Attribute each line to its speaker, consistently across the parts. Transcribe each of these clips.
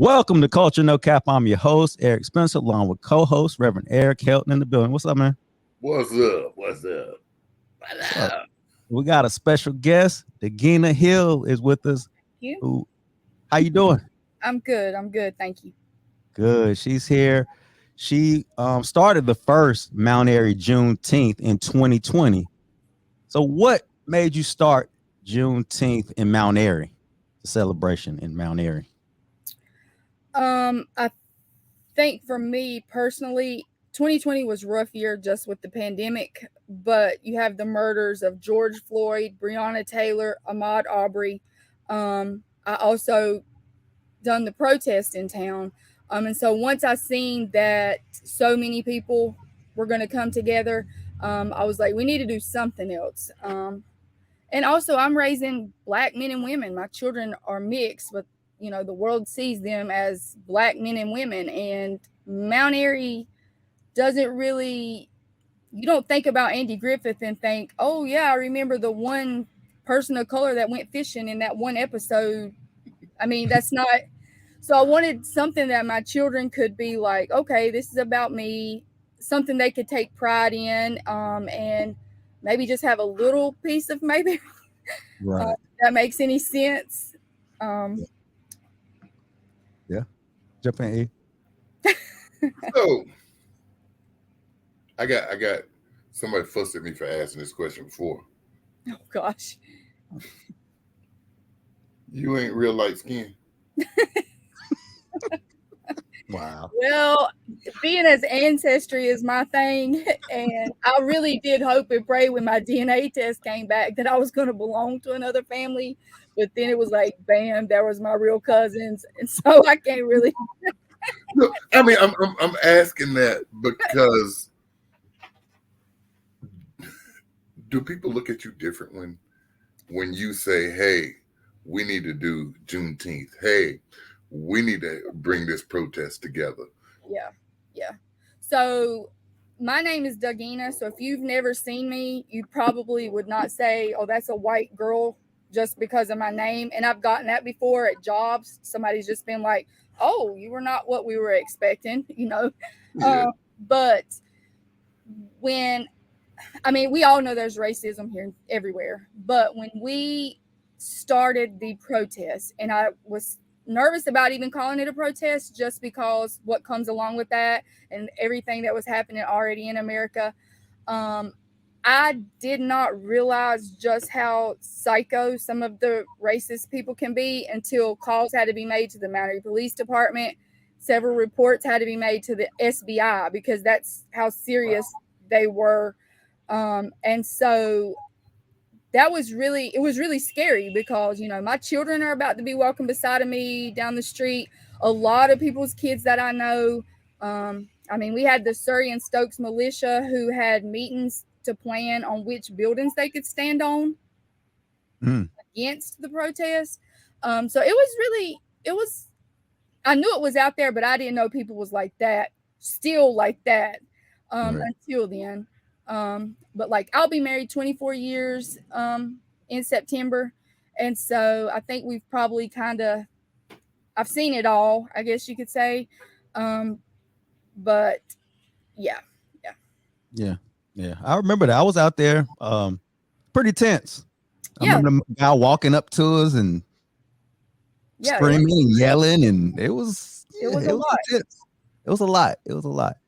Speaker 1: Welcome to Culture No Cap. I'm your host, Eric Spencer, along with co-host Reverend Eric Helton in the building. What's up, man?
Speaker 2: What's up? What's up?
Speaker 1: What's up? We got a special guest. DOUGENNA Hill is with us.
Speaker 3: You?
Speaker 1: How you doing?
Speaker 3: I'm good. I'm good. Thank you.
Speaker 1: Good. She's here. She started the first Mount Airy Juneteenth in 2020. So what made you start Juneteenth in Mount Airy, the celebration in Mount Airy?
Speaker 3: I think for me personally, 2020 was a rough year just with the pandemic, but you have the murders of George Floyd, Breonna Taylor, Ahmaud Arbery. I also done the protest in town. And so once I seen that so many people were going to come together, I was like, we need to do something else. And also I'm raising Black men and women. My children are mixed, but the world sees them as Black men and women, and Mount Airy doesn't really, you don't think about Andy Griffith and think, oh yeah, I remember the one person of color that went fishing in that one episode. I mean, that's not, so I wanted something that my children could be like, okay, this is about me, something they could take pride in, and maybe just have a little piece of maybe
Speaker 1: Right.
Speaker 3: that makes any sense.
Speaker 1: Yeah. Jump in, E.
Speaker 2: So I got somebody fussed at me for asking this question before.
Speaker 3: Oh gosh.
Speaker 2: You ain't real light skin.
Speaker 1: Wow.
Speaker 3: Well, being as ancestry is my thing, and I really did hope and pray when my DNA test came back that I was going to belong to another family, but then it was like, bam, there was my real cousins, and so I can't really.
Speaker 2: No, I mean, I'm asking that because do people look at you different when you say, "Hey, we need to do Juneteenth. Hey, we need to bring this protest together"?
Speaker 3: Yeah. So my name is DOUGENNA. So if you've never seen me, you probably would not say, "Oh, that's a white girl," just because of my name. And I've gotten that before at jobs. Somebody's just been like, "Oh, you were not what we were expecting,"
Speaker 2: Yeah.
Speaker 3: But we all know there's racism here everywhere. But when we started the protest, and I was nervous about even calling it a protest just because what comes along with that and everything that was happening already in America, I did not realize just how psycho some of the racist people can be until calls had to be made to the Mount Airy Police Department. Several reports had to be made to the SBI because that's how serious they were. And so it was really scary because, my children are about to be walking beside of me down the street. A lot of people's kids that I know. We had the Surrey and Stokes militia who had meetings to plan on which buildings they could stand on against the protest. So I knew it was out there, but I didn't know people was like that, still like that, until then. But like I'll be married 24 years in September, and so I think we've probably I've seen it all, I guess you could say. But yeah.
Speaker 1: I remember that. I was out there, pretty tense. I remember the guy walking up to us and screaming and yelling, and it was a lot. It was a lot.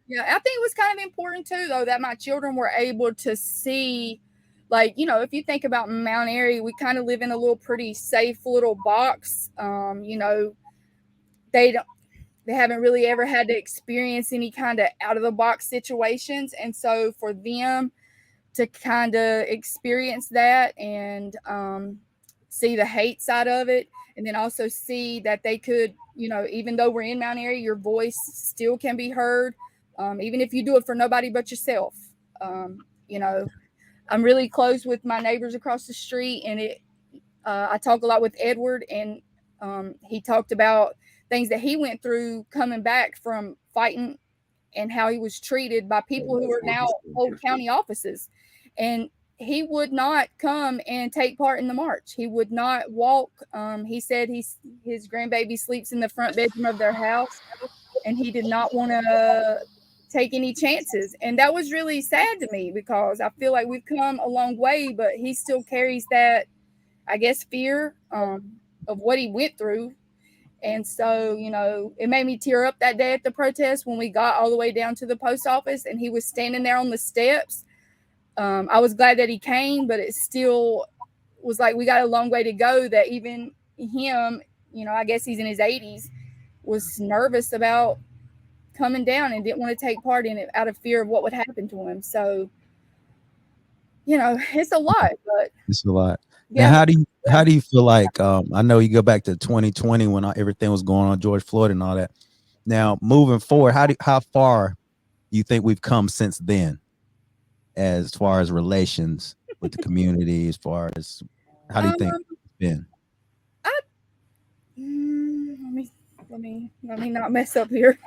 Speaker 3: Yeah, I think it was kind of important too, though, that my children were able to see, like, if you think about Mount Airy, we kind of live in a little pretty safe little box. They haven't really ever had to experience any kind of out of the box situations, and so for them to kind of experience that and see the hate side of it, and then also see that they could, even though we're in Mount Airy, your voice still can be heard. Even if you do it for nobody but yourself. I'm really close with my neighbors across the street, and I talk a lot with Edward, and he talked about things that he went through coming back from fighting and how he was treated by people who are now hold county offices. And he would not come and take part in the march. He would not walk. He said his grandbaby sleeps in the front bedroom of their house, and he did not want to take any chances. And that was really sad to me because I feel like we've come a long way, but he still carries that, I guess, fear of what he went through. And so, it made me tear up that day at the protest when we got all the way down to the post office and he was standing there on the steps. I was glad that he came, but it still was like we got a long way to go, that even him, I guess he's in his 80s, was nervous about coming down and didn't want to take part in it out of fear of what would happen to him. So, it's a lot, but
Speaker 1: it's a lot.
Speaker 3: yeah.
Speaker 1: Now, how do you feel like, I know you go back to 2020 when everything was going on, George Floyd and all that. Now, moving forward, how far do you think we've come since then, as far as relations with the community, as far as how do you think it's been?
Speaker 3: Let me not mess up here.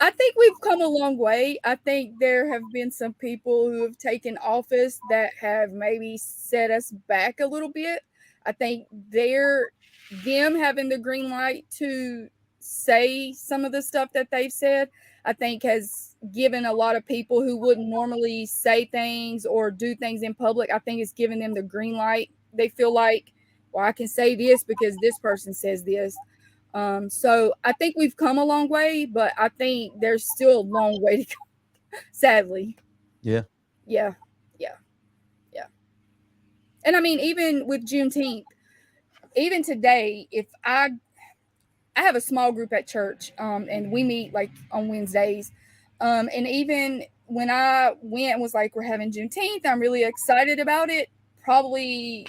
Speaker 3: I think we've come a long way. I think there have been some people who have taken office that have maybe set us back a little bit. I think them having the green light to say some of the stuff that they've said, I think has given a lot of people who wouldn't normally say things or do things in public, I think it's given them the green light. They feel like, well, I can say this because this person says this. So I think we've come a long way, but I think there's still a long way to go, sadly.
Speaker 1: Yeah.
Speaker 3: And I mean, even with Juneteenth, even today, if I have a small group at church, and we meet like on Wednesdays, and even when I went and was like, we're having Juneteenth, I'm really excited about it. Probably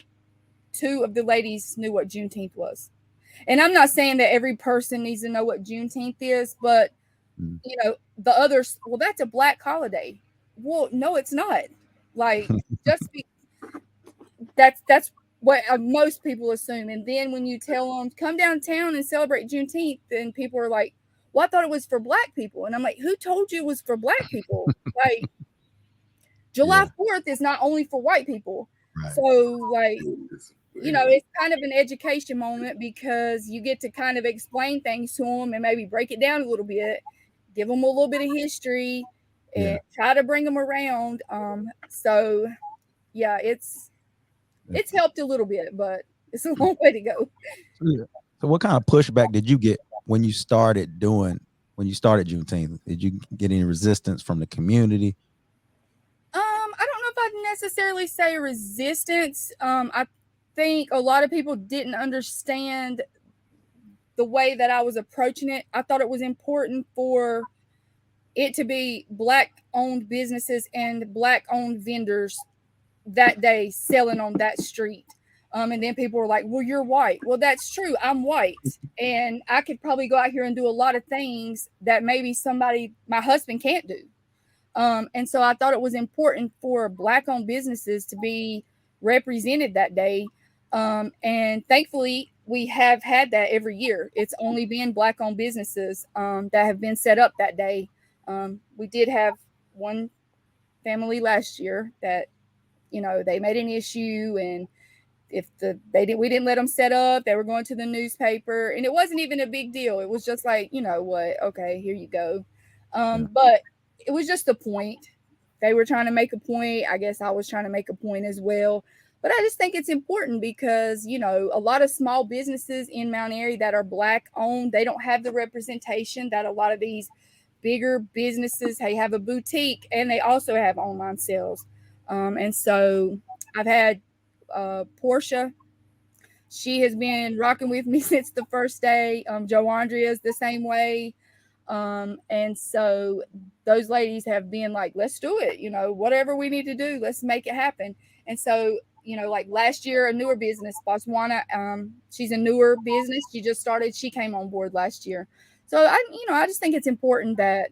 Speaker 3: 2 of the ladies knew what Juneteenth was. And I'm not saying that every person needs to know what Juneteenth is, but the others, well, that's a black holiday. Well, no, it's not. Like, that's what most people assume. And then when you tell them come downtown and celebrate Juneteenth, then people are like, well, I thought it was for black people. And I'm like, who told you it was for black people? Like, July 4th is not only for white people. Right. So, like, it's kind of an education moment because you get to kind of explain things to them and maybe break it down a little bit, give them a little bit of history, and try to bring them around. So, yeah, it's helped a little bit, but it's a long way to go.
Speaker 1: So what kind of pushback did you get when you started Juneteenth? Did you get any resistance from the community?
Speaker 3: I don't know if I'd necessarily say resistance. I think a lot of people didn't understand the way that I was approaching it. I thought it was important for it to be black-owned businesses and black-owned vendors that day selling on that street. And then people were like, well, you're white. Well, that's true. I'm white. And I could probably go out here and do a lot of things that maybe my husband can't do. And so I thought it was important for black-owned businesses to be represented that day. And thankfully, we have had that every year. It's only been black-owned businesses that have been set up that day. We did have one family last year that, they made an issue, and we didn't let them set up. They were going to the newspaper, and it wasn't even a big deal. It was just like, what? Okay, here you go. But it was just a point. They were trying to make a point. I guess I was trying to make a point as well. But I just think it's important because, a lot of small businesses in Mount Airy that are black owned, they don't have the representation that a lot of these bigger businesses, they have a boutique and they also have online sales. And so I've had Portia. She has been rocking with me since the first day. Joe Andrea is the same way. And so those ladies have been like, let's do it, whatever we need to do, let's make it happen. And so, like last year, a newer business, Botswana, she's a newer business. She just started, she came on board last year. So I just think it's important that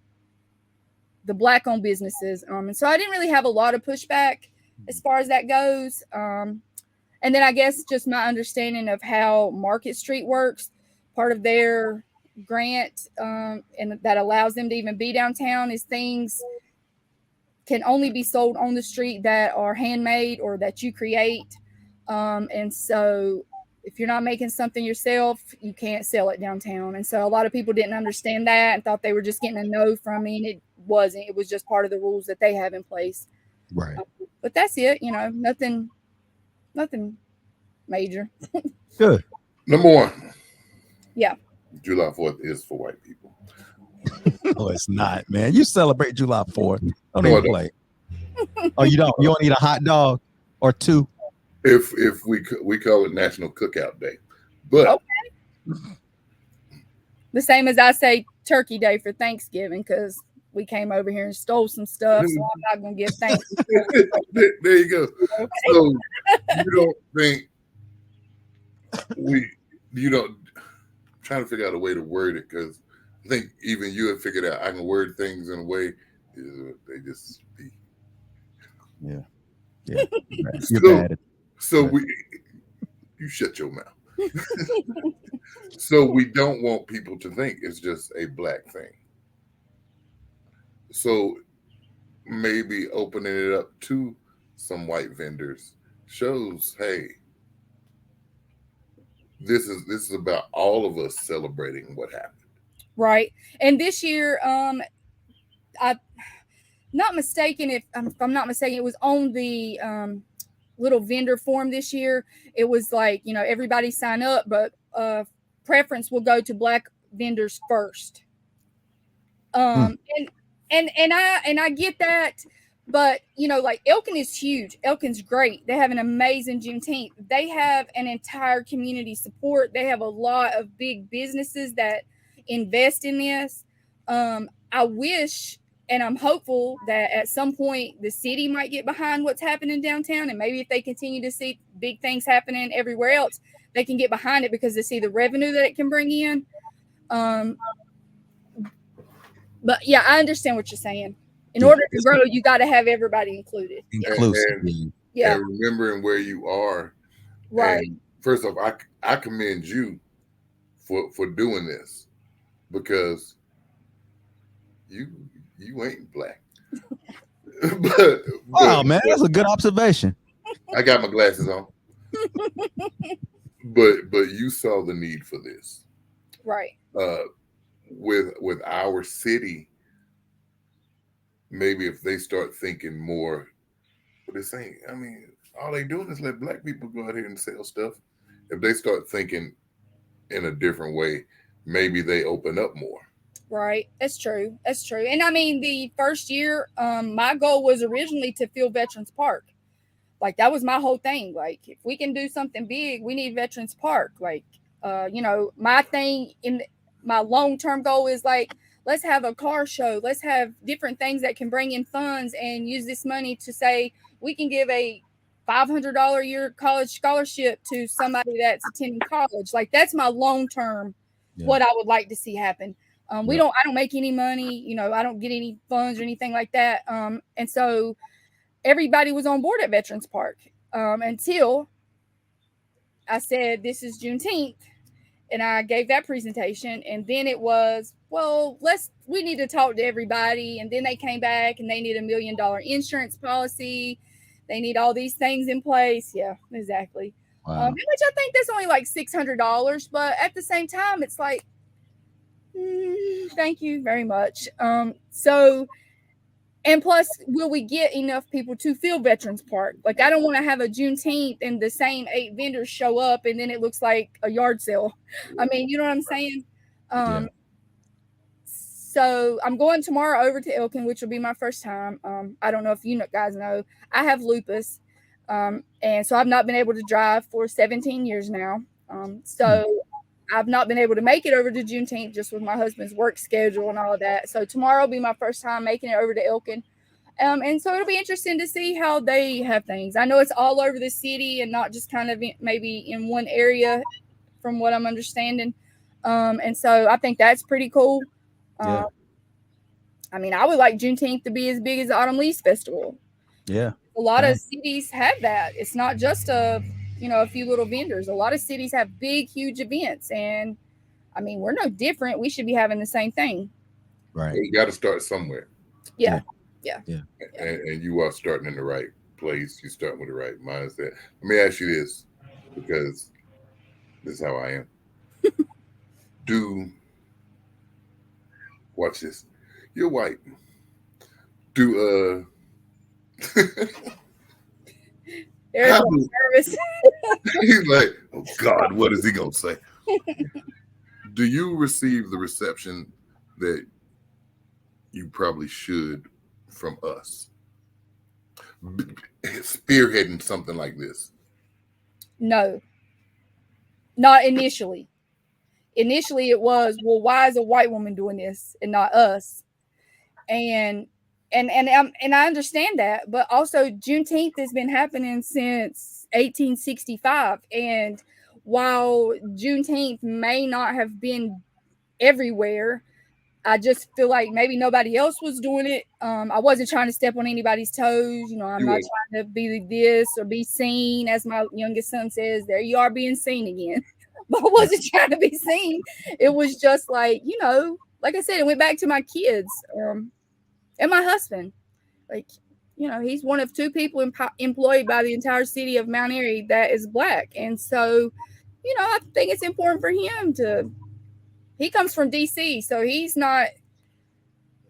Speaker 3: the black owned businesses, and so I didn't really have a lot of pushback as far as that goes. And then I guess just my understanding of how Market Street works, part of their grant and that allows them to even be downtown is things can only be sold on the street that are handmade or that you create. And so if you're not making something yourself, you can't sell it downtown. And so a lot of people didn't understand that and thought they were just getting a no from me, and it wasn't. It was just part of the rules that they have in place.
Speaker 1: Right.
Speaker 3: But that's it. Nothing major.
Speaker 1: Good.
Speaker 2: Number one.
Speaker 3: Yeah.
Speaker 2: July 4th is for white people.
Speaker 1: No, it's not, man. You celebrate July 4th. Don't
Speaker 2: No,
Speaker 1: even play. Oh, you don't? You don't eat a hot dog or two?
Speaker 2: If we call it National Cookout Day, but
Speaker 3: okay. The same as I say Turkey Day for Thanksgiving, because we came over here and stole some stuff, so I'm not gonna give thanks.
Speaker 2: There you go. Okay. So you don't think you don't trying to figure out a way to word it, because I think even you have figured out I can word things in a way they just be.
Speaker 1: Yeah. You're bad.
Speaker 2: So you shut your mouth. So we don't want people to think it's just a black thing. So maybe opening it up to some white vendors shows, hey, this is about all of us celebrating what happened.
Speaker 3: Right. And this year, I'm not mistaken, if I'm not mistaken, it was on the little vendor form this year. It was like, everybody sign up, but preference will go to black vendors first. And I get that, but like Elkin is huge. Elkin's great. They have an amazing Juneteenth. They have an entire community support. They have a lot of big businesses that invest in this. I wish, and I'm hopeful that at some point the city might get behind what's happening downtown, and maybe if they continue to see big things happening everywhere else, they can get behind it because they see the revenue that it can bring in. But yeah, I understand what you're saying. In order to grow, you got to have everybody included.
Speaker 2: And remembering where you are.
Speaker 3: Right.
Speaker 2: And first off, I commend you for doing this, because you ain't black.
Speaker 1: Wow, man, that's a good observation.
Speaker 2: I got my glasses on. but you saw the need for this.
Speaker 3: Right.
Speaker 2: With our city, maybe if they start thinking more, but this ain't, I mean, all they doing is let black people go out here and sell stuff. If they start thinking in a different way, maybe they open up more.
Speaker 3: Right. That's true. And I mean, the first year, my goal was originally to fill Veterans Park. Like, that was my whole thing. Like, if we can do something big, we need Veterans Park. Like, my thing in my long-term goal is like, let's have a car show. Let's have different things that can bring in funds and use this money to say we can give a $500 a year college scholarship to somebody that's attending college. Like, that's my long-term, what I would like to see happen. I don't make any money, I don't get any funds or anything like that. And so everybody was on board at Veterans Park until I said, this is Juneteenth. And I gave that presentation. And then it was, well, we need to talk to everybody. And then they came back and they need $1 million insurance policy. They need all these things in place. Yeah, exactly.
Speaker 1: Wow.
Speaker 3: Which I think that's only like $600. But at the same time, it's like, thank you very much. And plus, will we get enough people to fill Veterans Park? Like, I don't want to have a Juneteenth and the same 8 vendors show up and then it looks like a yard sale. I mean, you know what I'm saying? So I'm going tomorrow over to Elkin, which will be my first time. I don't know if you guys know, I have lupus. And so I've not been able to drive for 17 years now. I've not been able to make it over to Juneteenth just with my husband's work schedule and all of that. So tomorrow will be my first time making it over to Elkin. And so it'll be interesting to see how they have things. I know it's all over the city and not just kind of maybe in one area from what I'm understanding. And so I think that's pretty cool. I mean, I would like Juneteenth to be as big as the Autumn Leaves Festival.
Speaker 1: Yeah.
Speaker 3: A lot of cities have that. It's not just a few little vendors. A lot of cities have big, huge events. And I mean, we're no different. We should be having the same thing.
Speaker 1: Right.
Speaker 2: You got to start somewhere.
Speaker 3: Yeah. Yeah.
Speaker 2: And you are starting in the right place. You're starting with the right mindset. Let me ask you this, because this is how I am. Do watch this. You're white. Do
Speaker 3: There's
Speaker 2: how
Speaker 3: a
Speaker 2: do,
Speaker 3: nervous.
Speaker 2: he's like, oh God, what is he gonna say? Do you receive the reception that you probably should from us? Spearheading something like this.
Speaker 3: No, not initially. Initially, it was, well, why is a white woman doing this and not us? And and I understand that, but also Juneteenth has been happening since 1865, and while Juneteenth may not have been everywhere, I just feel like maybe nobody else was doing it. I wasn't trying to step on anybody's toes. You know, I'm not trying to be this or be seen, as my youngest son says. There you are, being seen again. But I wasn't trying to be seen. It was just like, you know, like I said, it went back to my kids and my husband. Like, you know, he's one of two people employed by the entire city of Mount Airy that is Black. And so, you know, I think it's important for him to, he comes from DC, so he's not,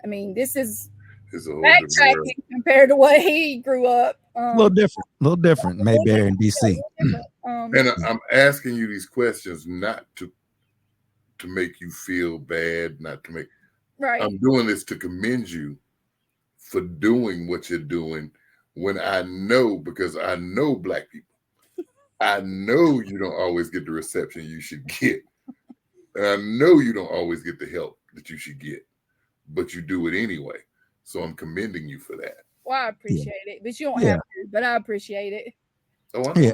Speaker 3: I mean, this is backtracking compared to what he grew up.
Speaker 1: A little different, Mayberry in DC.
Speaker 2: And I'm asking you these questions not to make you feel bad, not to make.
Speaker 3: Right.
Speaker 2: I'm doing this to commend you for doing what you're doing. When I know, because I know Black people, I know you don't always get the reception you should get, and I know you don't always get the help that you should get, but you do it anyway. So I'm commending you for that.
Speaker 3: Well, I appreciate it, but you don't have to. But I appreciate it.
Speaker 2: Oh, I know.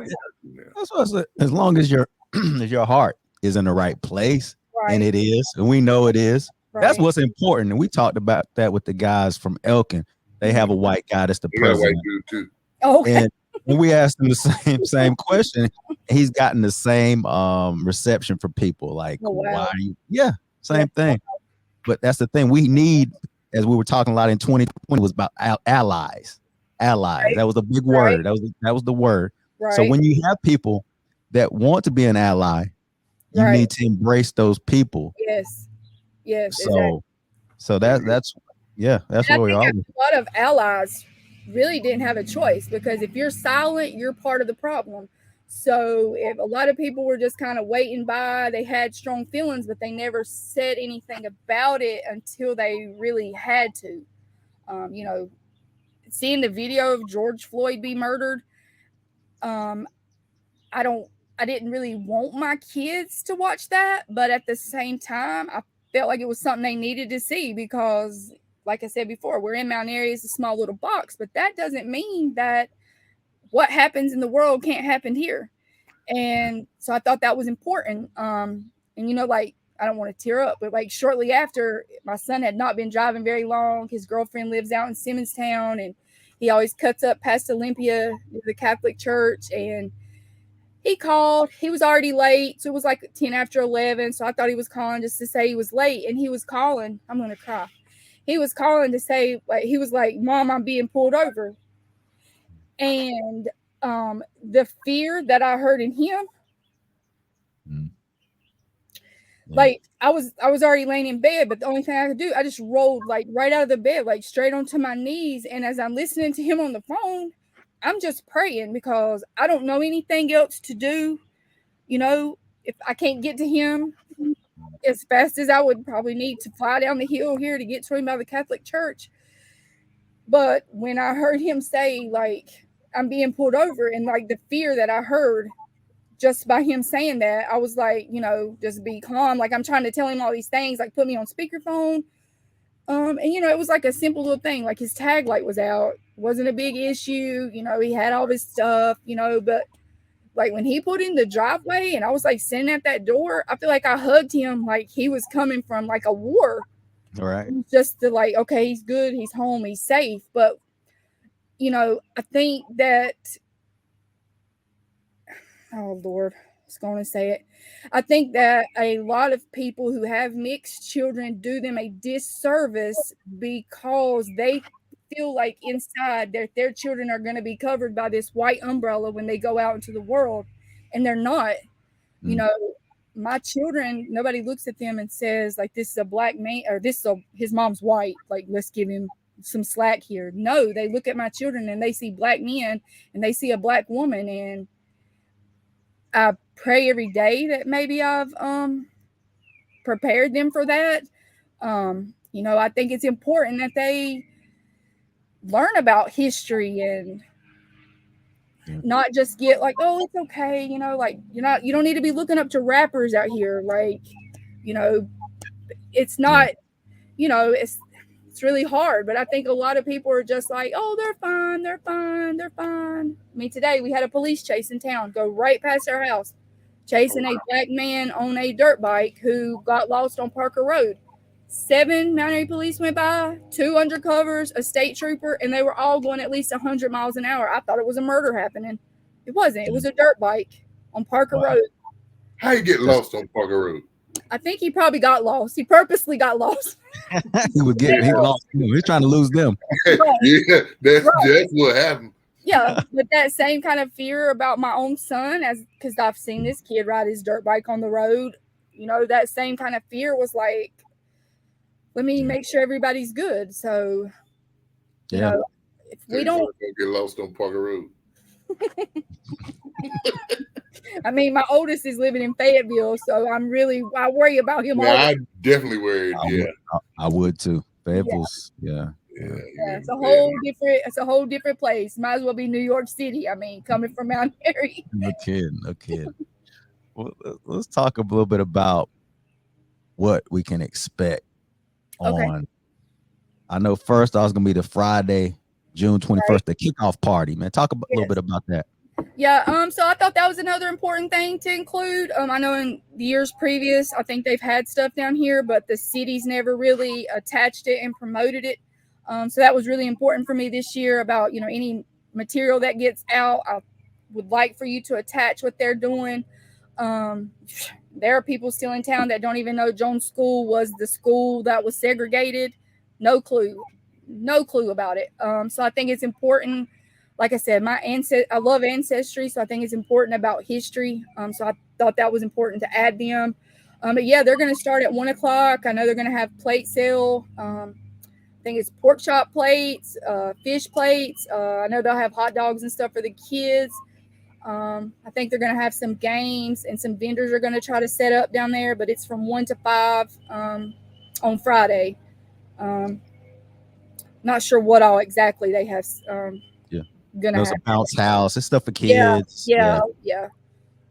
Speaker 1: That's what I said. As long as your heart is in the right place, and it is, and we know it is. Right. That's what's important. And we talked about that with the guys from Elkin. They have a white guy that's the president.
Speaker 2: Got a white dude too.
Speaker 3: Oh, okay.
Speaker 1: And we asked him the same question. He's gotten the same reception from people. Like, why are you? Yeah, same thing. But that's the thing we need, as we were talking a lot in 2020, was about allies. Allies. Right. That was a big word. That was the word. Right. So when you have people that want to be an ally, you need to embrace those people.
Speaker 3: Yes. Yes.
Speaker 1: So that's where we are.
Speaker 3: A lot of allies really didn't have a choice, because if you're silent, you're part of the problem. So if a lot of people were just kind of waiting by, they had strong feelings, but they never said anything about it until they really had to. You know, seeing the video of George Floyd be murdered, I didn't really want my kids to watch that, but at the same time, I felt like it was something they needed to see, because, like I said before, we're in Mount Airy, it's a small little box, but that doesn't mean that what happens in the world can't happen here. And so I thought that was important. And, you know, like, I don't want to tear up, but like shortly after, my son had not been driving very long. His girlfriend lives out in Simonstown, and he always cuts up past Olympia, the Catholic church. And he called. He was already late. So it was like 10 after 11. So I thought he was calling just to say he was late. And he was calling. I'm going to cry. He was calling to say, like, he was like, Mom, I'm being pulled over. And the fear that I heard in him, like, I was already laying in bed, but the only thing I could do, I just rolled like right out of the bed, like straight onto my knees. And as I'm listening to him on the phone, I'm just praying, because I don't know anything else to do. You know, if I can't get to him as fast as I would probably need to fly down the hill here to get to him by the Catholic church. But when I heard him say, like, I'm being pulled over, and like the fear that I heard just by him saying that, I was like, you know, just be calm. Like, I'm trying to tell him all these things, like put me on speakerphone. And, you know, it was like a simple little thing. Like, his tag light was out. Wasn't a big issue. You know, he had all his stuff, you know, but like when he put in the driveway and I was like sitting at that door, I feel like I hugged him like he was coming from like a war.
Speaker 1: All right.
Speaker 3: Just to like, okay, he's good. He's home. He's safe. But, you know, I think that, oh, Lord, I was going to say it. I think that a lot of people who have mixed children do them a disservice because they feel like inside their children are going to be covered by this white umbrella when they go out into the world, and they're not. You know, my children, nobody looks at them and says like, this is a black man, or his mom's white, like let's give him some slack here. No, they look at my children and they see black men and they see a black woman, and I pray every day that maybe I've prepared them for that. You know, I think it's important that they learn about history and not just get like, oh, it's okay, you know, like you don't need to be looking up to rappers out here. Like, you know, it's not, you know, it's really hard. But I think a lot of people are just like, oh, they're fine, they're fine, they're fine. I mean, today we had a police chase in town, go right past our house, chasing a black man on a dirt bike who got lost on Parker Road. 7 Mount Airy police went by, 2 undercovers, a state trooper, and they were all going at least 100 miles an hour. I thought it was a murder happening. It wasn't. It was a dirt bike on Parker Road.
Speaker 2: How you get lost on Parker Road?
Speaker 3: I think he probably got lost. He purposely got lost.
Speaker 1: He lost. He's trying to lose them.
Speaker 2: Yeah, that's what happened.
Speaker 3: Yeah, but that same kind of fear about my own son, because I've seen this kid ride his dirt bike on the road. You know, that same kind of fear was like, let me make sure everybody's good. So, you know, if we don't
Speaker 2: get lost on Parker Road.
Speaker 3: I mean, my oldest is living in Fayetteville, so I worry about him.
Speaker 2: Yeah, I definitely worried.
Speaker 1: I would too. Fayetteville's,
Speaker 3: it's a whole different place. Might as well be New York City. I mean, coming from Mount Airy.
Speaker 1: No kidding. Well, let's talk a little bit about what we can expect on. I know first I was gonna be the Friday, June 21st, the kickoff party. Man, talk a little bit about that.
Speaker 3: Yeah, so I thought that was another important thing to include. I know in the years previous, I think they've had stuff down here, but the city's never really attached it and promoted it. So that was really important for me this year about, you know, any material that gets out, I would like for you to attach what they're doing. There are people still in town that don't even know Jones School was the school that was segregated. No clue about it. So I think it's important. Like I said, I love ancestry, so I think it's important about history. So I thought that was important to add them. But yeah, they're going to start at 1:00. I know they're going to have plate sale. I think it's pork chop plates, fish plates. I know they'll have hot dogs and stuff for the kids. I think they're going to have some games, and some vendors are going to try to set up down there, but it's from 1 to 5 on Friday. Not sure what all exactly they have.
Speaker 1: There's a bounce house. It's stuff for kids.
Speaker 3: Yeah. So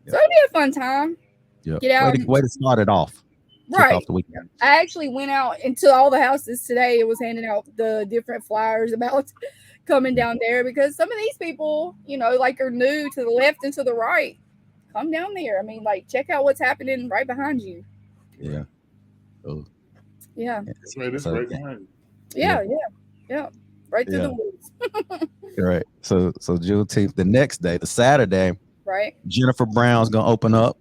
Speaker 3: it'll be a fun time.
Speaker 1: Yeah.
Speaker 3: Get out.
Speaker 1: Way to start it off.
Speaker 3: Right.
Speaker 1: Off the weekend.
Speaker 3: I actually went out into all the houses today. It was handing out the different flyers about coming down there, because some of these people, you know, like are new to the left and to the right. Come down there. I mean, like, check out what's happening right behind you.
Speaker 1: Yeah. Oh.
Speaker 3: Yeah.
Speaker 2: That's right. It's right behind you.
Speaker 3: Yeah. Right through the woods.
Speaker 1: Right. So Juneteenth, the next day, the Saturday.
Speaker 3: Right.
Speaker 1: Jennifer Brown's gonna open up.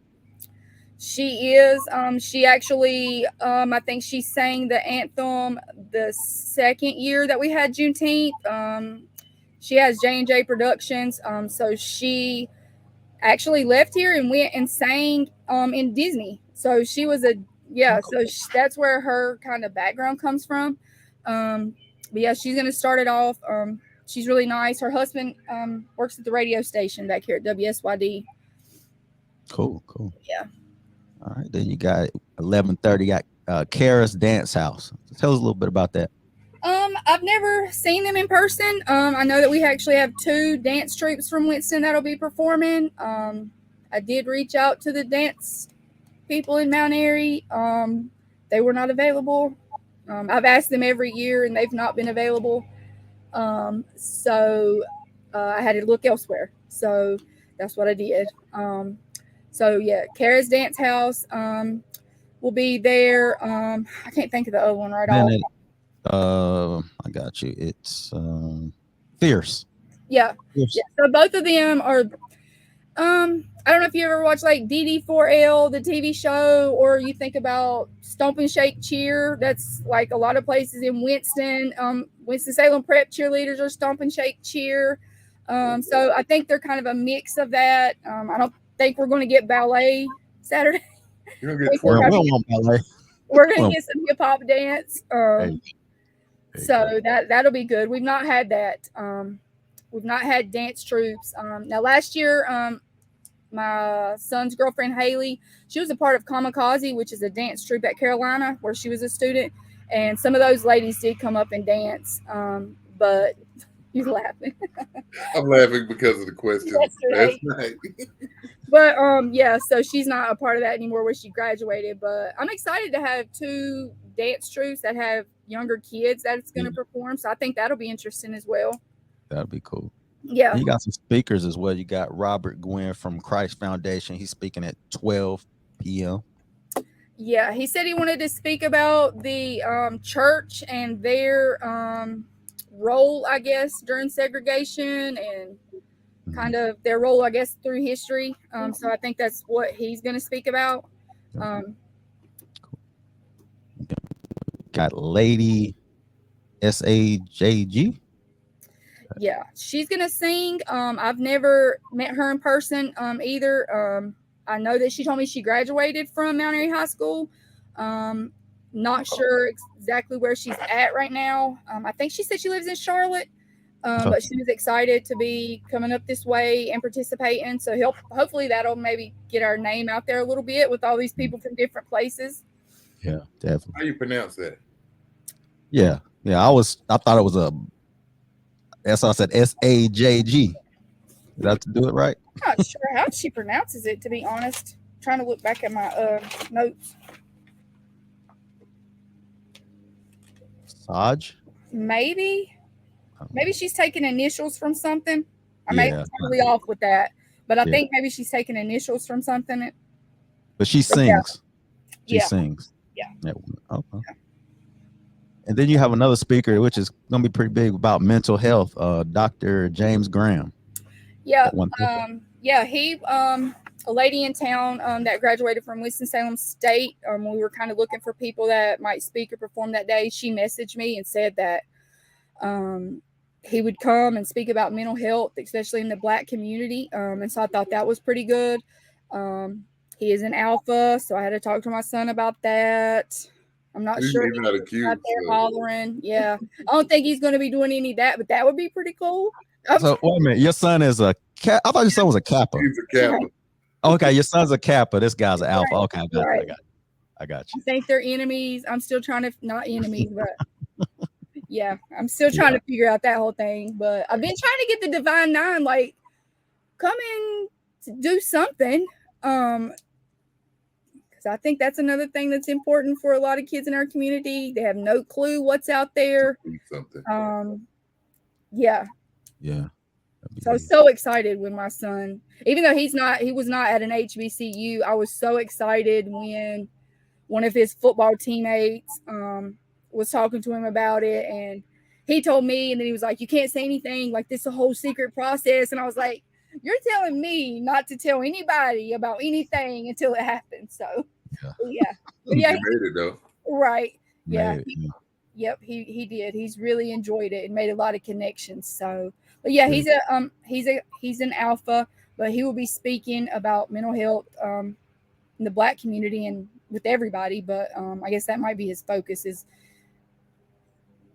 Speaker 3: She is. She actually, I think she sang the anthem the second year that we had Juneteenth. She has J&J Productions. So she actually left here and went and sang in Disney. So she was that's where her kind of background comes from. But yeah, she's gonna start it off. She's really nice. Her husband works at the radio station back here at WSYD.
Speaker 1: Cool.
Speaker 3: Yeah.
Speaker 1: All right, then you got 11:30. Got Kara's Dance House. Tell us a little bit about that.
Speaker 3: I've never seen them in person. I know that we actually have 2 dance troupes from Winston that'll be performing. I did reach out to the dance people in Mount Airy. They were not available. I've asked them every year and they've not been available. So I had to look elsewhere. So that's what I did. So yeah, Kara's Dance House will be there. I can't think of the other one right off.
Speaker 1: I got you. It's Fierce.
Speaker 3: Yeah. So both of them are I don't know if you ever watch like DD4L, the TV show, or you think about Stomp and Shake Cheer. That's like a lot of places in Winston. Winston-Salem prep cheerleaders are Stomp and Shake Cheer. So I think they're kind of a mix of that. I don't think we're going to get ballet Saturday.
Speaker 2: You're gonna get
Speaker 1: We're,
Speaker 2: twerk.
Speaker 1: we don't want ballet.
Speaker 3: We're going
Speaker 1: Well,
Speaker 3: to get some hip hop dance. So that'll be good. We've not had that. We've not had dance troops. Now last year, my son's girlfriend Haley, she was a part of Kamikaze, which is a dance troupe at Carolina where she was a student, and some of those ladies did come up and dance. But you're laughing.
Speaker 2: I'm laughing because of the question
Speaker 3: Yesterday.
Speaker 2: last night.
Speaker 3: But yeah, so she's not a part of that anymore where she graduated. But I'm excited to have 2 dance troupes that have younger kids that's going to perform. So I think that'll be interesting as well.
Speaker 1: That'd be cool.
Speaker 3: Yeah.
Speaker 1: You got some speakers as well. You got Robert Gwynn from Christ Foundation. He's speaking at 12 p.m.
Speaker 3: Yeah, he said he wanted to speak about the church and their role, I guess, during segregation and kind of their role, I guess, through history. So I think that's what he's going to speak about.
Speaker 1: Got Lady SAJG.
Speaker 3: Yeah, she's going to sing. I've never met her in person either. I know that she told me she graduated from Mount Airy High School. Not sure exactly where she's at right now. I think she said she lives in Charlotte, but she was excited to be coming up this way and participating. So hopefully that'll maybe get our name out there a little bit with all these people from different places.
Speaker 1: Yeah, definitely.
Speaker 2: How you pronounce that?
Speaker 1: Yeah. I thought it was that's why I said SAJG. Did I have to do it right?
Speaker 3: I'm not sure how she pronounces it, to be honest. I'm trying to look back at my notes.
Speaker 1: Saj?
Speaker 3: Maybe she's taking initials from something. I may be
Speaker 1: Yeah.
Speaker 3: totally off with that, but I
Speaker 1: Yeah.
Speaker 3: think maybe she's taking initials from something.
Speaker 1: But she sings. She
Speaker 3: Yeah.
Speaker 1: sings.
Speaker 3: Yeah.
Speaker 1: Okay. Yeah. And then you have another speaker, which is going to be pretty big about mental health, Dr. James Graham.
Speaker 3: Yeah. He a lady in town that graduated from Winston-Salem State. We were kind of looking for people that might speak or perform that day. She messaged me and said that he would come and speak about mental health, especially in the Black community. And so I thought that was pretty good. He is an alpha, so I had to talk to my son about that. I'm not sure
Speaker 2: He's not
Speaker 3: he's out there hollering. Yeah, I don't think he's going to be doing any of that, but that would be pretty cool.
Speaker 1: So wait a minute, your son is a Kappa. I thought your son was a Kappa.
Speaker 2: He's a Kappa.
Speaker 1: Okay, your son's a Kappa. This guy's an alpha. Okay, I got you. I got you.
Speaker 3: I think they're enemies. I'm still trying to not enemies, but yeah, I'm still trying to figure out that whole thing. But I've been trying to get the Divine Nine, like, come in to do something. Because I think that's another thing that's important for a lot of kids in our community. They have no clue what's out there.
Speaker 2: Something.
Speaker 3: Yeah. So excited when my son, even though he was not at an HBCU, I was so excited when one of his football teammates was talking to him about it, and he told me, and then he was like, "You can't say anything, like this is a whole secret process." And I was like, "You're telling me not to tell anybody about anything until it happens." So yeah.
Speaker 2: He made it though.
Speaker 3: Right. Yeah. He did. He's really enjoyed it and made a lot of connections. So, but yeah, he's an alpha, but he will be speaking about mental health in the Black community and with everybody. But I guess that might be his focus, is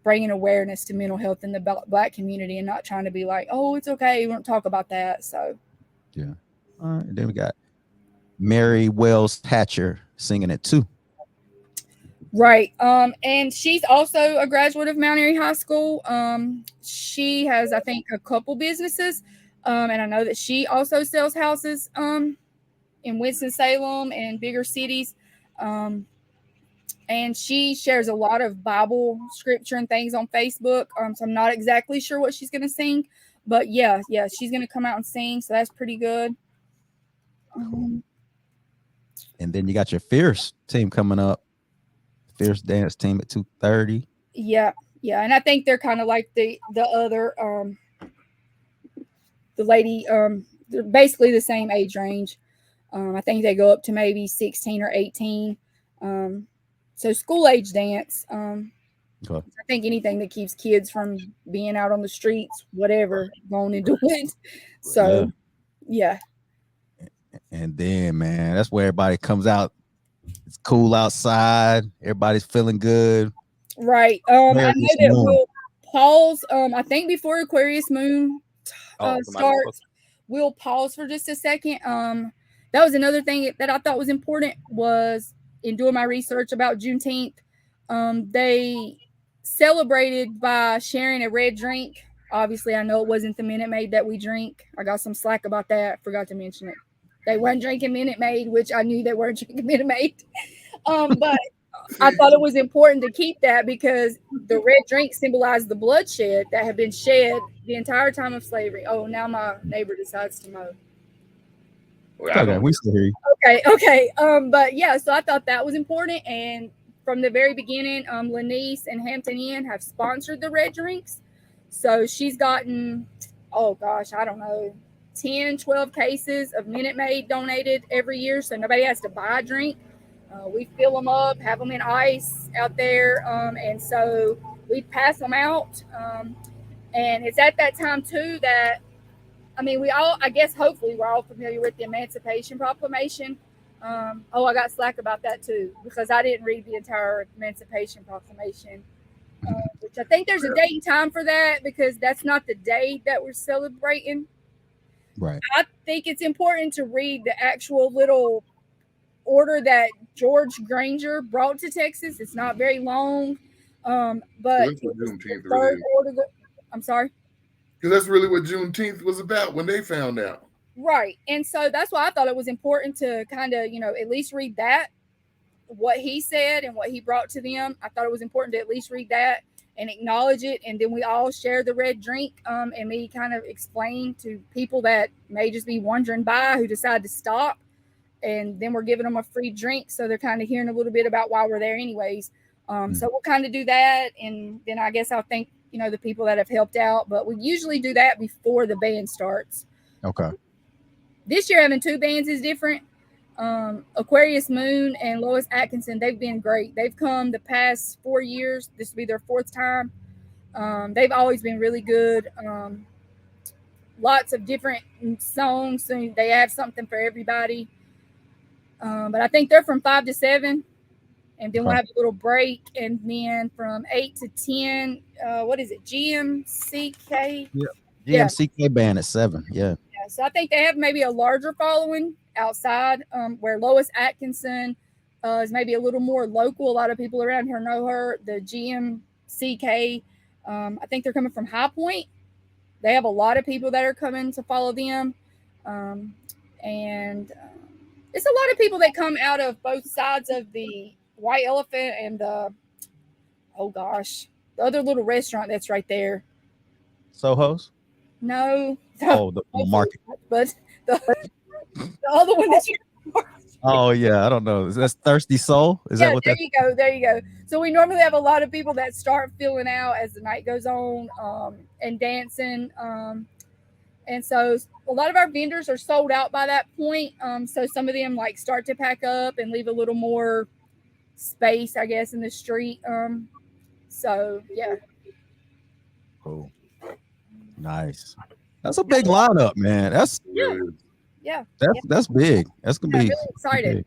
Speaker 3: bringing awareness to mental health in the Black community and not trying to be like, oh, it's okay, we won't talk about that. So
Speaker 1: yeah. All right. Then we got Mary Wells Hatcher singing it too.
Speaker 3: Right. And she's also a graduate of Mount Airy High School. She has, I think, a couple businesses. And I know that she also sells houses in Winston-Salem and bigger cities. And she shares a lot of Bible scripture and things on Facebook. So I'm not exactly sure what she's going to sing. But yeah, she's going to come out and sing. So that's pretty good.
Speaker 1: And then you got your Fierce team coming up. Fierce dance team at 2:30.
Speaker 3: Yeah, and I think they're kind of like the other the lady they're basically the same age range. I think they go up to maybe 16 or 18. So school age dance.
Speaker 1: Okay.
Speaker 3: I think anything that keeps kids from being out on the streets, whatever, going into it. So, yeah.
Speaker 1: And then, man, that's where everybody comes out. It's cool outside. Everybody's feeling good.
Speaker 3: Right. I know
Speaker 1: Aquarius
Speaker 3: that
Speaker 1: moon.
Speaker 3: we'll pause. I think before Aquarius moon starts, we'll pause for just a second. That was another thing that I thought was important was in doing my research about Juneteenth. They celebrated by sharing a red drink. Obviously, I know it wasn't the Minute Maid that we drink. I got some slack about that. Forgot to mention it. They weren't drinking Minute Maid, which I knew they weren't drinking Minute Maid. But I thought it was important to keep that because the red drink symbolized the bloodshed that had been shed the entire time of slavery. Oh, now my neighbor decides to mow.
Speaker 1: Okay, we still hear you.
Speaker 3: Okay. But yeah, so I thought that was important. And from the very beginning, Lanice and Hampton Inn have sponsored the red drinks. So she's gotten, oh gosh, I don't know, 10, 12 cases of Minute Maid donated every year. So nobody has to buy a drink. We fill them up, have them in ice out there. And so we pass them out. And it's at that time too that, I mean, we all, I guess, hopefully we're all familiar with the Emancipation Proclamation. I got slack about that too, because I didn't read the entire Emancipation Proclamation, which I think there's a date and time for that because that's not the day that we're celebrating.
Speaker 1: Right.
Speaker 3: I think it's important to read the actual little order that George Granger brought to Texas. It's not very long, but
Speaker 2: that's what Juneteenth really is.
Speaker 3: order. I'm sorry?
Speaker 2: Because that's really what Juneteenth was about when they found out.
Speaker 3: Right. And so that's why I thought it was important to kind of, at least read that, what he said and what he brought to them. I thought it was important to at least read that and acknowledge it. And then we all share the red drink and me kind of explain to people that may just be wandering by who decide to stop. And then we're giving them a free drink. So they're kind of hearing a little bit about why we're there anyways. So we'll kind of do that. And then I guess I'll thank, the people that have helped out. But we usually do that before the band starts.
Speaker 1: Okay.
Speaker 3: This year having two bands is different. Aquarius Moon and Lois Atkinson, they've been great. They've come the past 4 years. This will be their fourth time. They've always been really good. Lots of different songs. So they have something for everybody. But I think they're from 5 to 7. And then we'll have a little break. And then from 8 to 10, what is it? GMCK?
Speaker 1: Yeah. GMCK band at 7. Yeah.
Speaker 3: So I think they have maybe a larger following outside, where Lois Atkinson is maybe a little more local. A lot of people around here know her. The GMCK, I think they're coming from High Point. They have a lot of people that are coming to follow them. And it's a lot of people that come out of both sides of the White Elephant and the other little restaurant that's right there.
Speaker 1: Soho's?
Speaker 3: No.
Speaker 1: The market.
Speaker 3: But the other one that you.
Speaker 1: Oh yeah, I don't know. That's Thirsty Soul. Is that what?
Speaker 3: There you go. So we normally have a lot of people that start filling out as the night goes on, and dancing. And so a lot of our vendors are sold out by that point. So some of them start to pack up and leave a little more space, I guess, in the street. So yeah.
Speaker 1: Cool. Nice. That's a big lineup, man. That's big. That's gonna be
Speaker 3: really excited. Big.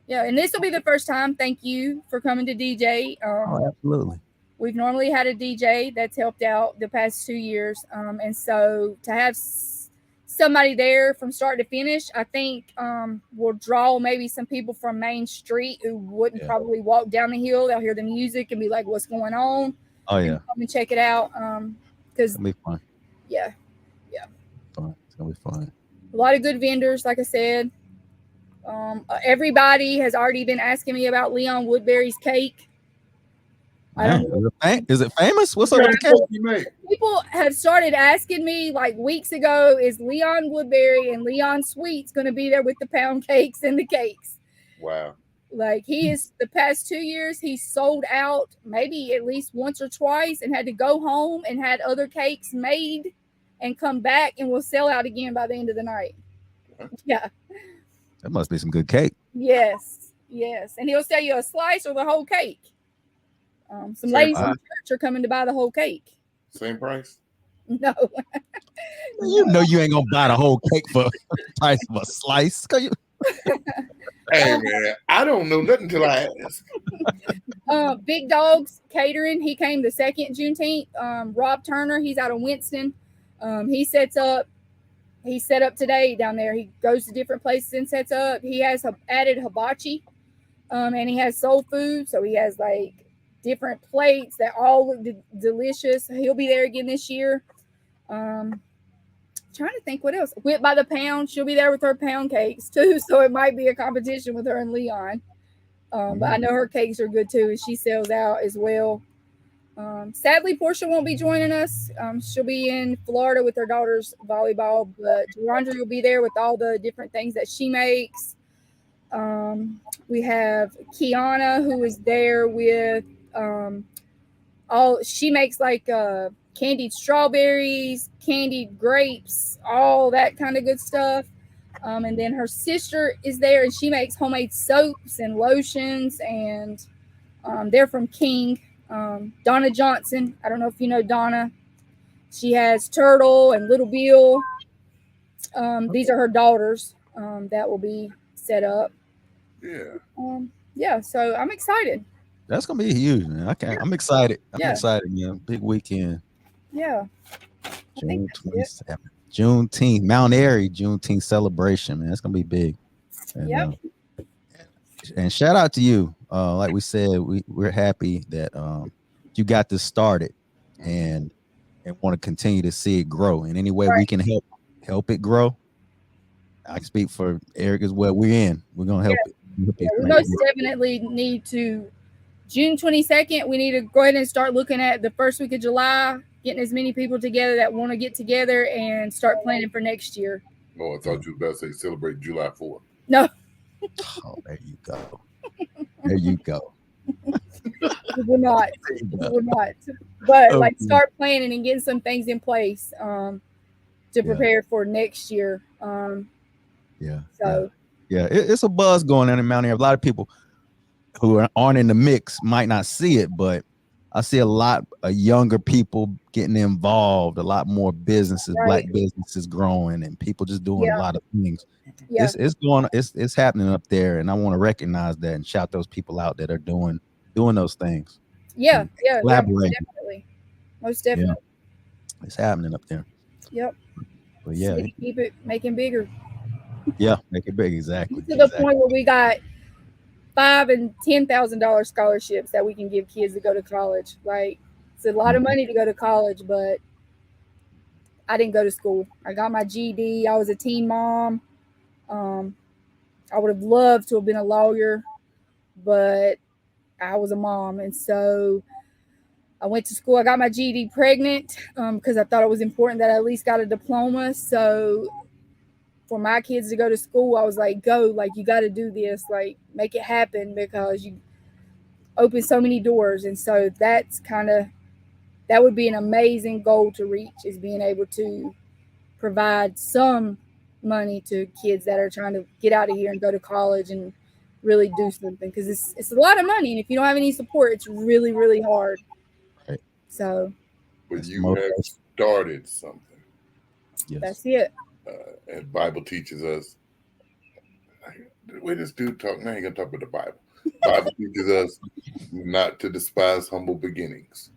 Speaker 3: Yeah, and this will be the first time. Thank you for coming to DJ.
Speaker 1: Absolutely.
Speaker 3: We've normally had a DJ that's helped out the past 2 years, and so to have somebody there from start to finish, I think will draw maybe some people from Main Street who wouldn't probably walk down the hill. They'll hear the music and be like, "What's going on?"
Speaker 1: Oh yeah,
Speaker 3: come and check it out. Because
Speaker 1: it'll be fun.
Speaker 3: Yeah.
Speaker 1: Fun. It's gonna be fun.
Speaker 3: A lot of good vendors, like I said. Everybody has already been asking me about Leon Woodbury's cake.
Speaker 1: Is it famous? What's up with the cake?
Speaker 3: People have started asking me weeks ago, is Leon Woodbury and Leon Sweets going to be there with the pound cakes and the cakes?
Speaker 2: Wow.
Speaker 3: He is, the past 2 years, he's sold out maybe at least once or twice and had to go home and had other cakes made and come back, and we'll sell out again by the end of the night. Yeah.
Speaker 1: That must be some good cake.
Speaker 3: Yes. Yes. And he'll sell you a slice or the whole cake. Some
Speaker 2: Same
Speaker 3: ladies
Speaker 2: price.
Speaker 3: from church are coming to buy the whole cake.
Speaker 2: Same price.
Speaker 3: No.
Speaker 1: You know you ain't gonna buy the whole cake for the price of a slice.
Speaker 2: Hey man, I don't know nothing till I ask.
Speaker 3: Big Dogs Catering. He came the second Juneteenth. Rob Turner. He's out of Winston. He set up today down there. He goes to different places and sets up. He has added hibachi, and he has soul food. So he has like different plates that all look delicious. He'll be there again this year. Trying to think what else. Whipped by the Pound. She'll be there with her pound cakes too. So it might be a competition with her and Leon. But I know her cakes are good too, and she sells out as well. Sadly, Portia won't be joining us. She'll be in Florida with her daughter's volleyball, but Rondra will be there with all the different things that she makes. We have Kiana, who is there with she makes like candied strawberries, candied grapes, all that kind of good stuff. And then her sister is there, and she makes homemade soaps and lotions, and they're from King. Donna Johnson. I don't know if you know Donna. She has Turtle and Little Bill. These are her daughters that will be set up.
Speaker 2: Yeah.
Speaker 3: So I'm excited.
Speaker 1: That's gonna be huge, man. I'm excited. I'm
Speaker 3: Yeah.
Speaker 1: excited, man. Big weekend.
Speaker 3: Yeah.
Speaker 1: June 27th. Juneteenth, Mount Airy Juneteenth celebration, man. It's gonna be big. And,
Speaker 3: Yep.
Speaker 1: And shout out to you. Like we said, we're happy that you got this started and want to continue to see it grow. In any way we can help it grow. I can speak for Eric as well. We're in. We're gonna help it.
Speaker 3: Yeah, we most definitely need to. June 22nd, we need to go ahead and start looking at the first week of July, getting as many people together that want to get together and start planning for next year.
Speaker 2: Oh, I thought you were about to say celebrate July 4th.
Speaker 3: No.
Speaker 1: Oh, there you go. There you go.
Speaker 3: We're not. But like start planning and getting some things in place to prepare for next year.
Speaker 1: It's a buzz going on in Mount Airy. A lot of people who aren't in the mix might not see it, but I see a lot of younger people getting involved, a lot more businesses, Black businesses growing, and people just doing a lot of things. Yeah. It's happening up there, and I want to recognize that and shout those people out that are doing those things.
Speaker 3: Yeah,
Speaker 1: collaborating.
Speaker 3: Most definitely.
Speaker 1: Yeah. It's happening up there.
Speaker 3: Yep.
Speaker 1: But yeah,
Speaker 3: keep it making bigger.
Speaker 1: Yeah, make it big. Exactly.
Speaker 3: To the point where we got $5,000 and $10,000 scholarships that we can give kids to go to college. Like, it's a lot of money to go to college, but I didn't go to school. I got my GED. I was a teen mom. I would have loved to have been a lawyer, but I was a mom, and so I went to school. I got my GED pregnant because I thought it was important that I at least got a diploma. So for my kids to go to school, I was like, go, like, you got to do this, like, make it happen, because you open so many doors. And so that would be an amazing goal to reach, is being able to provide some money to kids that are trying to get out of here and go to college and really do something, because it's a lot of money, and if you don't have any support, it's really, really hard.
Speaker 1: Right.
Speaker 3: So,
Speaker 2: but you have started something.
Speaker 1: Yes.
Speaker 3: That's it.
Speaker 2: And Bible teaches us. The way this dude talk, now ain't gonna talk about the Bible. Bible teaches us not to despise humble beginnings.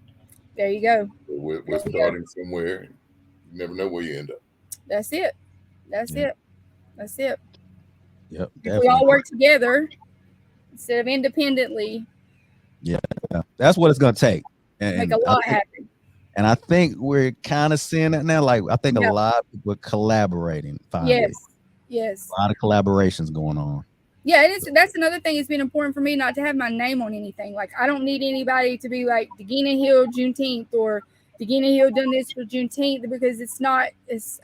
Speaker 3: There you go.
Speaker 2: We're starting somewhere. You never know where you end up.
Speaker 3: That's it. That's it.
Speaker 1: Yep.
Speaker 3: If we all work together instead of independently.
Speaker 1: Yeah, that's what it's gonna take. And
Speaker 3: make a lot happen.
Speaker 1: And I think we're kind of seeing it now. Like, I think a lot of people are collaborating. Finally.
Speaker 3: Yes.
Speaker 1: A lot of collaborations going on.
Speaker 3: Yeah, that's another thing. It's been important for me not to have my name on anything. Like, I don't need anybody to be like DOUGENNA Hill Juneteenth or DOUGENNA Hill done this for Juneteenth, because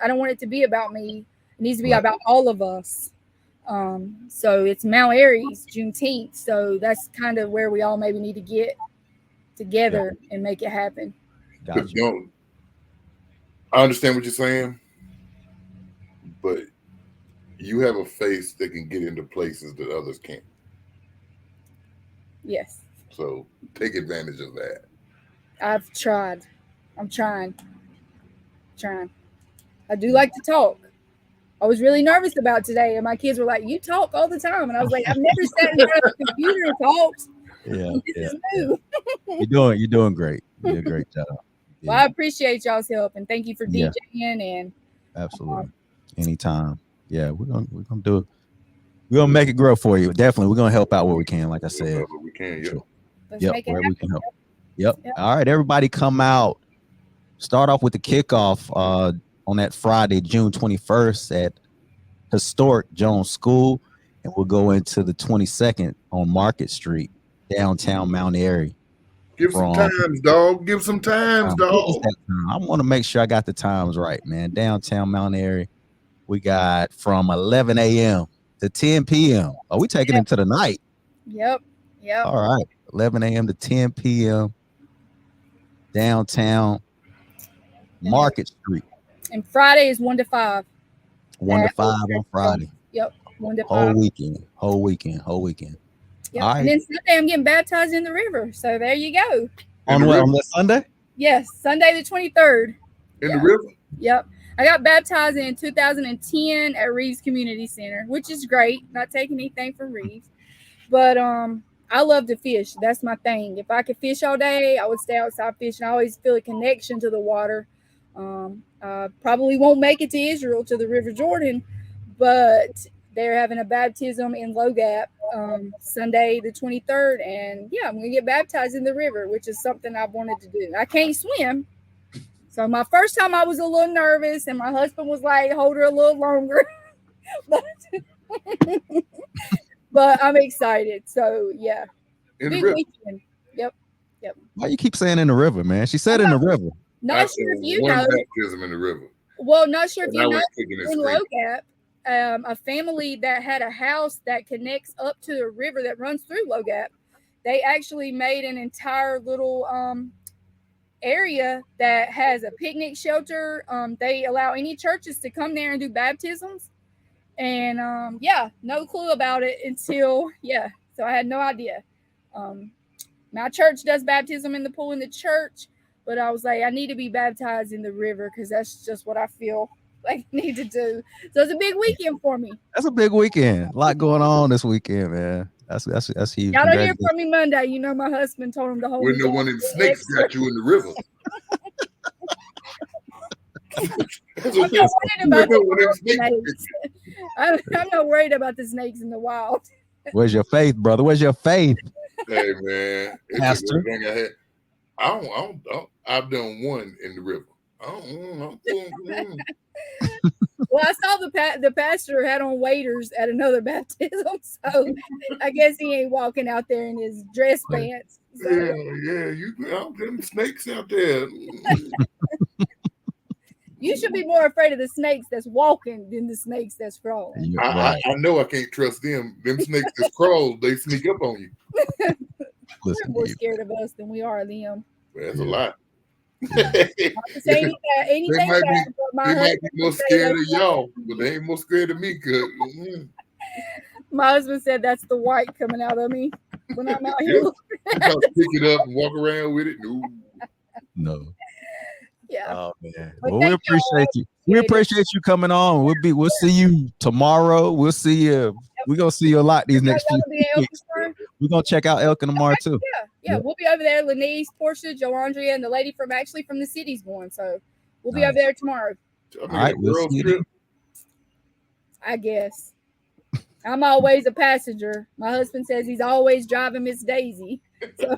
Speaker 3: I don't want it to be about me. It needs to be about all of us. So it's Mount Airy's Juneteenth. So that's kind of where we all maybe need to get together and make it happen.
Speaker 2: Gotcha. I understand what you're saying, but you have a face that can get into places that others can't.
Speaker 3: Yes.
Speaker 2: So take advantage of that.
Speaker 3: I've tried. I'm trying. I do like to talk. I was really nervous about today, and my kids were like, "You talk all the time," and I was like, "I've never sat in front of a computer and talked.
Speaker 1: Yeah,
Speaker 3: This is new."
Speaker 1: you're doing great. You did a great job.
Speaker 3: Well, I appreciate y'all's help, and thank you for DJing. And
Speaker 1: absolutely, anytime. Yeah, we're gonna do it. We're gonna make it grow for you. Definitely, we're gonna help out where we can. Like I said,
Speaker 2: we can. Sure.
Speaker 3: Yep,
Speaker 1: where we can help. Yep. All right, everybody, come out. Start off with the kickoff on that Friday, June 21st at historic Jones School, and we'll go into the 22nd on Market Street, downtown Mount Airy.
Speaker 2: Give some times, dog. Give some times, dog.
Speaker 1: I want to make sure I got the times right, man. Downtown Mount Airy. We got from 11 a.m. to 10 p.m. Oh, we taking it into the night.
Speaker 3: Yep.
Speaker 1: All right. 11 a.m. to 10 p.m. downtown Market Street.
Speaker 3: And Friday is 1 to 5.
Speaker 1: 1 to 5 on Friday.
Speaker 3: Yep. 1 to 5.
Speaker 1: Whole weekend.
Speaker 3: Yep. Right. And then Sunday I'm getting baptized in the river. So there you go.
Speaker 1: On what? On that Sunday?
Speaker 3: Yes, Sunday the 23rd.
Speaker 2: In the river?
Speaker 3: Yep. I got baptized in 2010 at Reeves Community Center, which is great. Not taking anything from Reeves. But I love to fish. That's my thing. If I could fish all day, I would stay outside fishing. I always feel a connection to the water. Probably won't make it to Israel, to the River Jordan, but they're having a baptism in Low Gap Sunday the 23rd. And yeah, I'm going to get baptized in the river, which is something I've wanted to do. I can't swim. So my first time I was a little nervous, and my husband was like, hold her a little longer. But I'm excited. So yeah.
Speaker 2: Big
Speaker 3: weekend. Yep.
Speaker 1: Why you keep saying in the river, man? She said in the river.
Speaker 3: Not sure if you know.
Speaker 2: Baptism in the river.
Speaker 3: Well, not sure if you know. In Low Gap, a family that had a house that connects up to the river that runs through Low Gap, they actually made an entire little area that has a picnic shelter. They allow any churches to come there and do baptisms. And no clue about it until so I had no idea. My church does baptism in the pool in the church, but I was like, I need to be baptized in the river because that's just what I feel like I need to do. So it's a big weekend for me.
Speaker 1: That's a big weekend. A lot going on this weekend, man. That's huge.
Speaker 3: Y'all don't hear from me Monday. You know, my husband told him to hold.
Speaker 2: When no one of them snakes got you in the river.
Speaker 3: I'm not worried about the snakes in the wild.
Speaker 1: Where's your faith, brother? Where's your faith?
Speaker 2: Hey man,
Speaker 1: Pastor.
Speaker 2: I've done one in the river.
Speaker 3: Well, I saw the pastor had on waders at another baptism, so I guess he ain't walking out there in his dress pants. So.
Speaker 2: Yeah, them snakes out there.
Speaker 3: You should be more afraid of the snakes that's walking than the snakes that's crawling.
Speaker 2: I know I can't trust them. Them snakes that crawl, they sneak up on you.
Speaker 3: They're more scared of us than we are of them.
Speaker 2: That's a lot.
Speaker 3: They
Speaker 2: might be more scared of y'all, but they ain't more scared of me.
Speaker 3: My husband said that's the white coming out of me when I'm out here.
Speaker 2: You pick it up and walk around with it.
Speaker 1: No.
Speaker 3: Yeah.
Speaker 1: Oh man. Well, we appreciate you. We appreciate you coming on. We'll see you tomorrow. We'll see you. We're gonna see you a lot these next few weeks. We're gonna check out Elkin tomorrow too.
Speaker 3: Yeah. We'll be over there. Lenise, Portia, Joandria, and the lady from the city's going. So we'll be over there tomorrow.
Speaker 1: All right, we'll see you.
Speaker 3: I guess. I'm always a passenger. My husband says he's always driving Miss Daisy. So.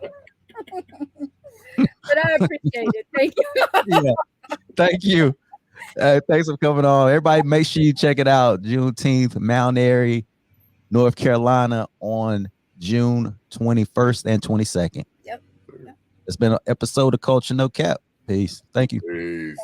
Speaker 3: But I appreciate it. Thank you.
Speaker 1: Thank you. Thanks for coming on. Everybody, make sure you check it out. Juneteenth, Mount Airy, North Carolina on June 21st and 22nd.
Speaker 3: Yep.
Speaker 1: It's been an episode of Culture No Cap. Peace. Thank you.
Speaker 2: Peace.